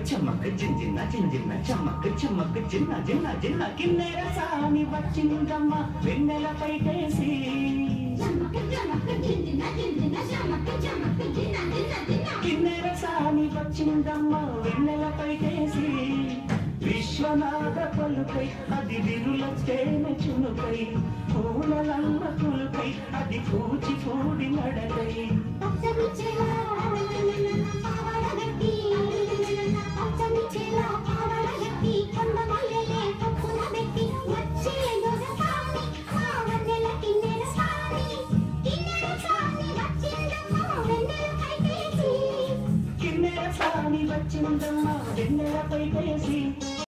చమక్ జింజిన్న జింజిన్న చమక్ చమక్ జిన్న జిన్న జిన్న కిన్నెర సాని వచ్చిందమ్మ వెన్నెల పైటేసి కిన్నెర సాని వచ్చిందమ్మ వెన్నెల పైటేసి విశ్వనాథ పలుకై అది విరుల తేనె చునుకై పూలలమ్మ పులుకై అది కూచిపూడి నడకై కిన్నెర సాని వచ్చిందమ్మ వెన్నెల పైటేసి